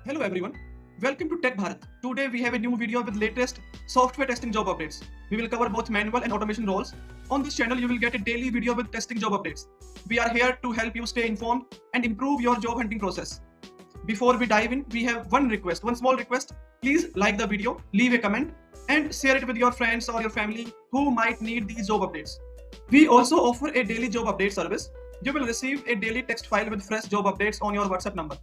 Hello everyone, welcome to Tech Bharat. Today we have a new video with latest software testing job updates. We will cover both manual and automation roles. On this channel you will get a daily video with testing job updates. We are here to help you stay informed and improve your job hunting process. Before we dive in, we have one small request. Please like the video, leave a comment and share it with your friends or your family who might need these job updates. We also offer a daily job update service. You will receive a daily text file with fresh job updates on your WhatsApp number.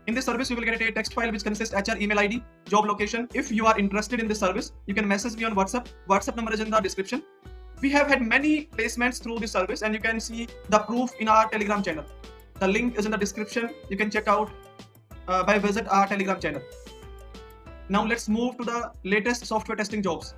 In this service, you will get a text file which consists HR email ID, job location. If you are interested in this service, you can message me on WhatsApp. WhatsApp number is in the description. We have had many placements through this service and you can see the proof in our Telegram channel. The link is in the description. You can check out by visit our Telegram channel. Now let's move to the latest software testing jobs.